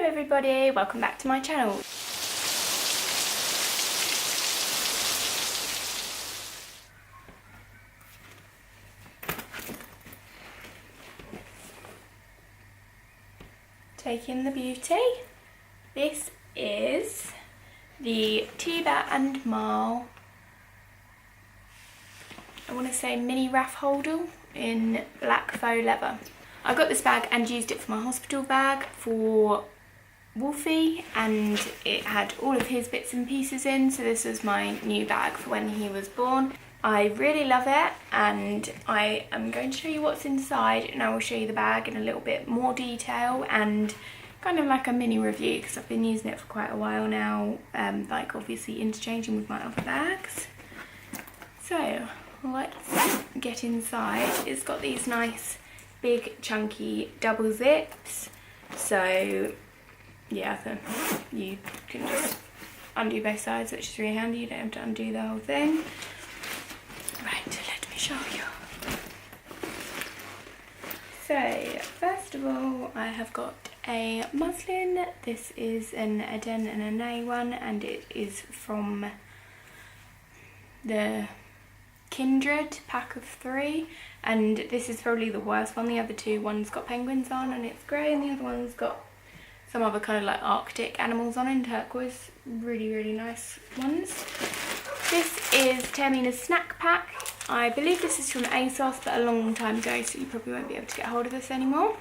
Hello everybody, welcome back to my channel. Taking the beauty. This is the Tiba and Marl, I want to say mini RAF holdall in black faux leather. I got this bag and used it for my hospital bag for Wolfie, and it had all of his bits and pieces in, so this was my new bag for when he was born. I really love it, and I am going to show you what's inside, and I will show you the bag in a little bit more detail and kind of like a mini review because I've been using it for quite a while now, like obviously interchanging with my other bags. So let's get inside. It's got these nice big chunky double zips, so yeah, so you can just undo both sides, which is really handy. You don't have to undo the whole thing. Right, let me show you. So first of all, I have got a muslin. This is an Aden and a Nay one, and it is from the Kindred pack of 3, and this is probably the worst one. The other two, one's got penguins on and it's grey, and the other one's got some other kind of like Arctic animals on in turquoise. Really nice ones. This is Taormina's snack pack. I believe this is from ASOS, but a long time ago, so you probably won't be able to get hold of this anymore.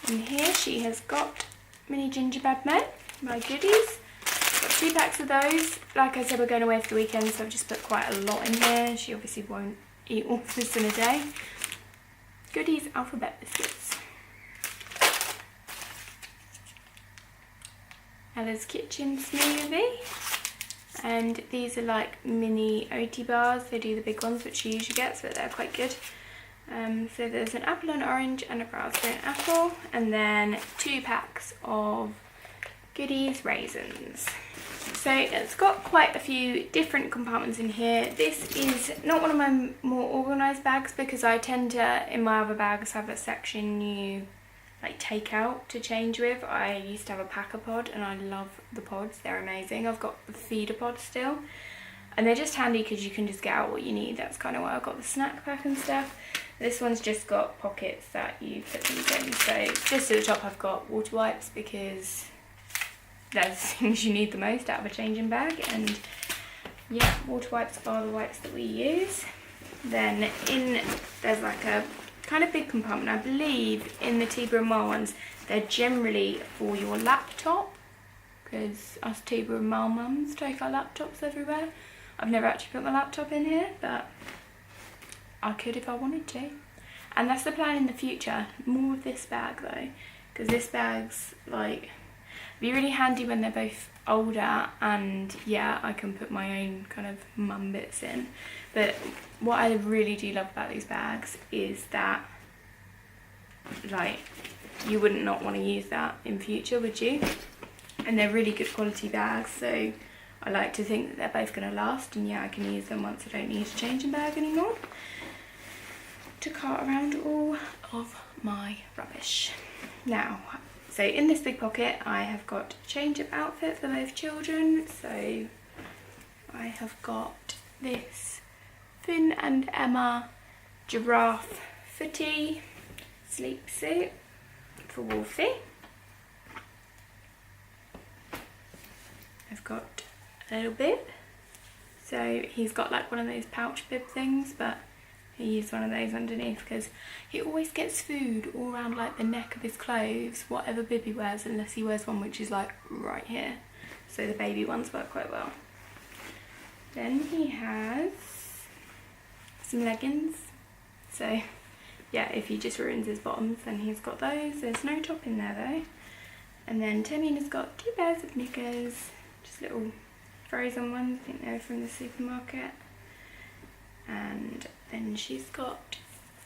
And here she has got mini gingerbread men, my goodies. Got 2 packs of those. Like I said, we're going away for the weekend, so I've just put quite a lot in here. She obviously won't eat all of this in a day. Goodies alphabet biscuits. Ella's kitchen smoothie. And these are like mini OT bars. They do the big ones, which she usually gets, but they're quite good. So there's an apple and orange and a raspberry and apple, and then 2 packs of goodies raisins. So it's got quite a few different compartments in here. This is not one of my more organised bags because I tend to, in my other bags, have a section you like take out to change with. I used to have a packer pod and I love the pods, they're amazing. I've got the feeder pod still, and they're just handy because you can just get out what you need. That's kind of why I've got the snack pack and stuff. This one's just got pockets that you put things in. So just at the top I've got water wipes because those things you need the most out of a changing bag, and yeah, water wipes are the wipes that we use. Then there's like a kind of big compartment. I believe in the Tiba and Marl ones, they're generally for your laptop, because us Tiba and Marl mums take our laptops everywhere. I've never actually put my laptop in here, but I could if I wanted to. And that's the plan in the future. More of this bag though, because this bag's like be really handy when they're both older, and yeah, I can put my own kind of mum bits in. But what I really do love about these bags is that like you wouldn't not want to use that in future, would you? And they're really good quality bags, so I like to think that they're both going to last, and yeah, I can use them once I don't need to change a bag anymore to cart around all of my rubbish. Now, so in this big pocket I have got a change of outfit for both children. So I have got this Finn and Emma giraffe footy sleep suit for Wolfie. I've got a little bib, so he's got like one of those pouch bib things, but he used one of those underneath because he always gets food all around like the neck of his clothes, whatever bib he wears, unless he wears one which is like right here. So the baby ones work quite well. Then he has some leggings. So yeah, if he just ruins his bottoms, then he's got those. There's no top in there though. And then Taormina's got 2 pairs of knickers, just little frozen ones. I think they're from the supermarket. And then she's got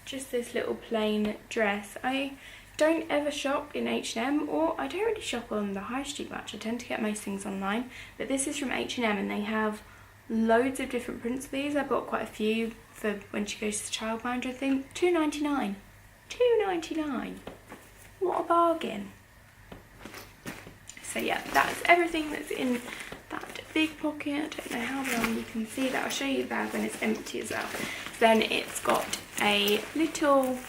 just this little plain dress. I don't ever shop in H&M, or I don't really shop on the high street much. I tend to get most things online, but this is from H&M and they have loads of different prints of these. I bought quite a few for when she goes to the childminder, I think. £2.99. £2.99. What a bargain. So yeah, that's everything that's in that big pocket. I don't know how well you can see that. I'll show you the bag when it's empty as well. Then it's got a little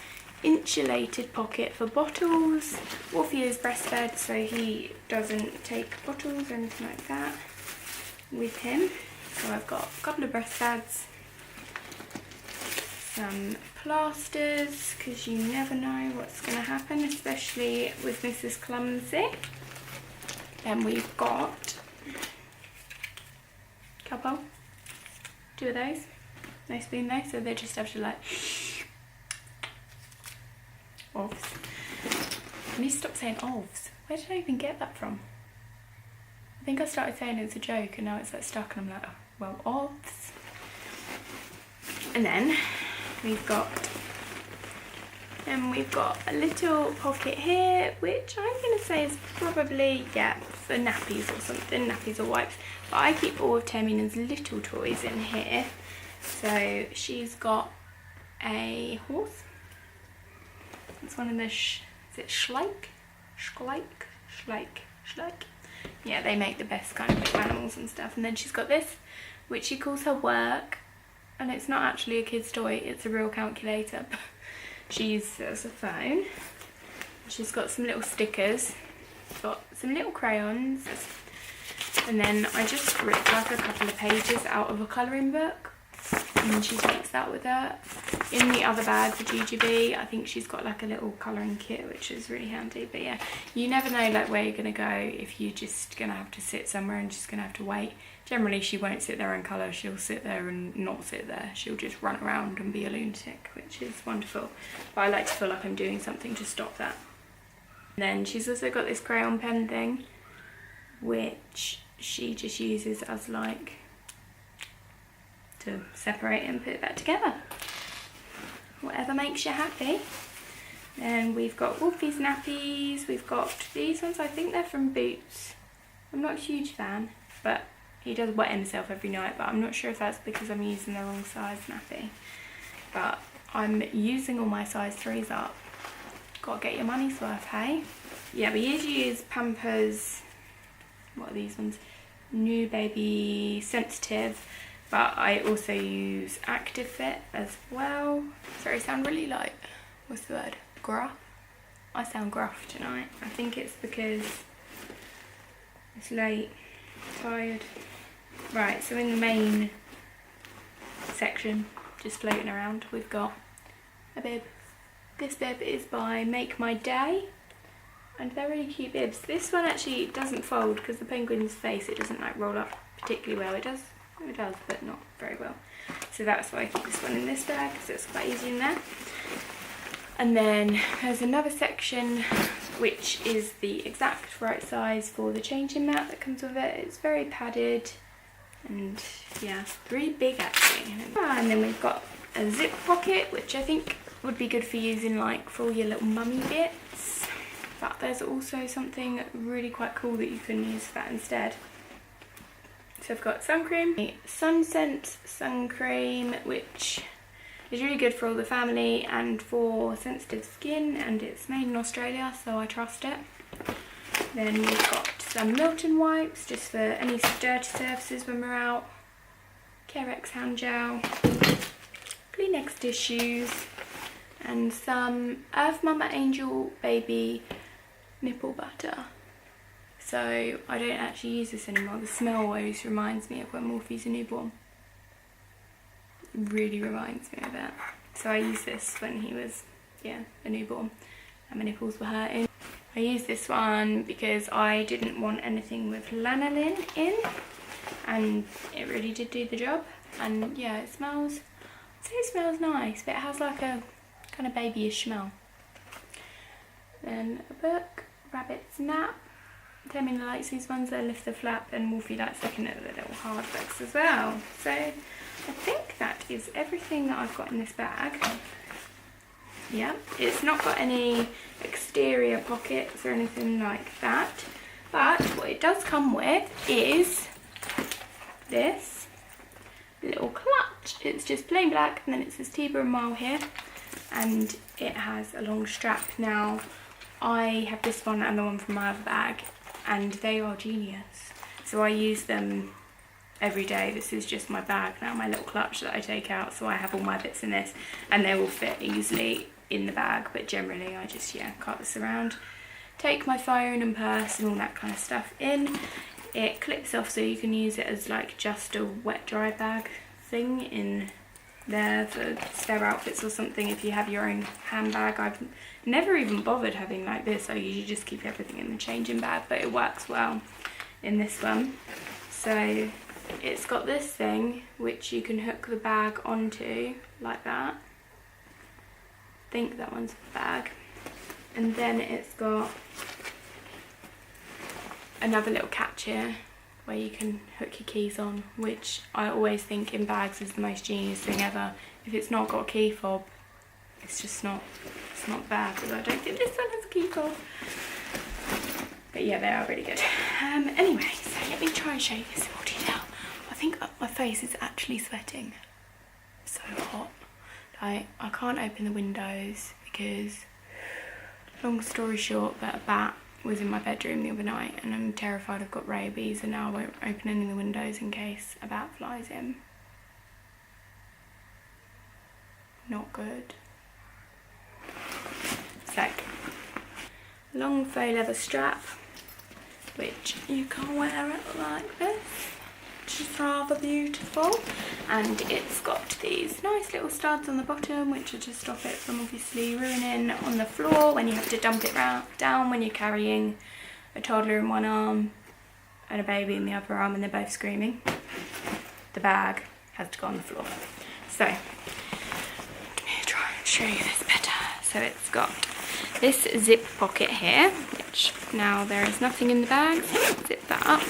insulated pocket for bottles. Wolfie is breastfed, so he doesn't take bottles or anything like that with him. So I've got a couple of breast pads, some plasters, because you never know what's going to happen, especially with Mrs. Clumsy. Then we've got a couple, 2 of those, no spoon though, so they just have to like ovs. I need to stop saying ovs. Where did I even get that from? I think I started saying it as a joke and now it's like stuck and I'm like, oh, well, ovs. And then we've got a little pocket here, which I'm going to say is probably, yeah, for nappies or something, nappies or wipes. But I keep all of Taormina's little toys in here. So she's got a horse. It's one of the, is it Schleik? Yeah, they make the best kind of big animals and stuff. And then she's got this, which she calls her work. And it's not actually a kid's toy, it's a real calculator. She uses it as a phone. She's got some little stickers, got some little crayons. And then I just ripped like a couple of pages out of a colouring book. And she takes that with her. In the other bag for GGB, I think she's got like a little colouring kit, which is really handy. But yeah, you never know like where you're going to go if you're just going to have to sit somewhere and just going to have to wait. Generally she won't sit there and colour, she'll sit there and not sit there. She'll just run around and be a lunatic, which is wonderful. But I like to feel like I'm doing something to stop that. And then she's also got this crayon pen thing, which she just uses as like to separate and put that together. Whatever makes you happy. Then we've got Wolfie's nappies. We've got these ones, I think they're from Boots. I'm not a huge fan, but he does wet himself every night, but I'm not sure if that's because I'm using the wrong size nappy. But I'm using all my size 3s up. Gotta get your money's worth, hey? Yeah, we usually use Pampers, what are these ones? New Baby Sensitive. But I also use Active Fit as well. Sorry, I sound really like, what's the word? Gruff? I sound gruff tonight. I think it's because it's late, tired. Right, so in the main section, just floating around, we've got a bib. This bib is by Make My Day. And they're really cute bibs. This one actually doesn't fold because the penguin's face, it doesn't like roll up particularly well. It does, but not very well. So that's why I keep this one in this bag, because it's quite easy in there. And then there's another section which is the exact right size for the changing mat that comes with it. It's very padded and yeah, really big actually. And then we've got a zip pocket, which I think would be good for using like for all your little mummy bits. But there's also something really quite cool that you can use for that instead. So I've got sun cream, a Sunsense sun cream, which is really good for all the family and for sensitive skin, and it's made in Australia, so I trust it. Then we've got some Milton wipes, just for any dirty surfaces when we're out. Carex hand gel, Kleenex tissues, and some Earth Mama Angel Baby nipple butter. So I don't actually use this anymore. The smell always reminds me of when Wolfie's a newborn. It really reminds me of it. So I used this when he was, yeah, a newborn and my nipples were hurting. I used this one because I didn't want anything with lanolin in, and it really did do the job. And yeah, it smells, I'd say it smells nice, but it has like a kind of babyish smell. Then a book, Rabbit's Nap. Taormina likes these ones that lift the flap, and Wolfie likes looking at the little hard books as well. So I think that is everything that I've got in this bag. Yeah, it's not got any exterior pockets or anything like that, but what it does come with is this little clutch. It's just plain black, and then it says Tiba and Marl here, and it has a long strap. Now I have this one and the one from my other bag, and they are genius. So I use them every day. This is just my bag now, my little clutch that I take out, so I have all my bits in this, and they will fit easily in the bag, but generally I just, yeah, cart this around. Take my phone and purse and all that kind of stuff in. It clips off so you can use it as like just a wet dry bag thing in there for spare outfits or something if you have your own handbag. I've never even bothered having like this. I usually just keep everything in the changing bag, but it works well in this one. So it's got this thing which you can hook the bag onto like that. I think that one's the bag. And then it's got another little catch here where you can hook your keys on, which I always think in bags is the most genius thing ever. If it's not got a key fob, it's just not, it's not bad, because I don't think this one has a key fob. But yeah, they are really good. Anyway, so let me try and show you this in more detail. I think my face is actually sweating. So hot. Like, I can't open the windows because, long story short, but a bat was in my bedroom the other night and I'm terrified I've got rabies, and now I won't open any of the windows in case a bat flies in. Not good. So, long faux leather strap, which you can wear it like this, which is rather beautiful, and it's got these nice little studs on the bottom which are to stop it from obviously ruining on the floor when you have to dump it down when you're carrying a toddler in one arm and a baby in the other arm and they're both screaming. The bag has to go on the floor. So, let me try and show you this better. So it's got this zip pocket here, which now there is nothing in the bag, so zip that up.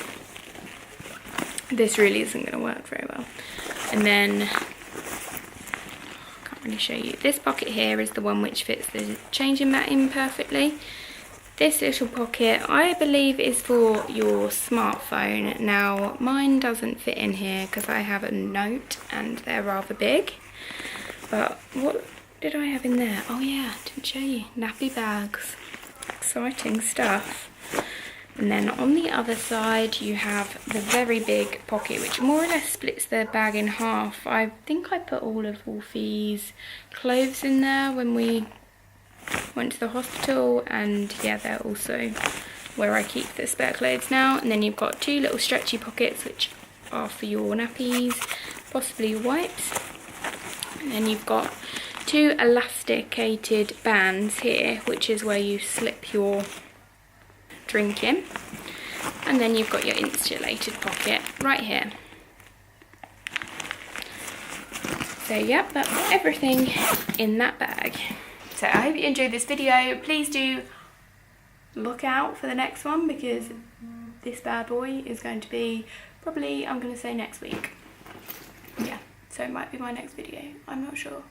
This really isn't going to work very well. And then, can't really show you. This pocket here is the one which fits the changing mat in perfectly. This little pocket, I believe, is for your smartphone. Now, mine doesn't fit in here because I have a Note and they're rather big. But what did I have in there? Oh yeah, didn't show you. Nappy bags. Exciting stuff. And then on the other side you have the very big pocket which more or less splits the bag in half. I think I put all of Wolfie's clothes in there when we went to the hospital, and yeah, they're also where I keep the spare clothes now. And then you've got two little stretchy pockets which are for your nappies, possibly your wipes. And then you've got two elasticated bands here, which is where you slip your drink in, and then you've got your insulated pocket right here. So yep, that's everything in that bag. So I hope you enjoyed this video. Please do look out for the next one, because this bad boy is going to be probably, I'm going to say next week. Yeah, so it might be my next video, I'm not sure.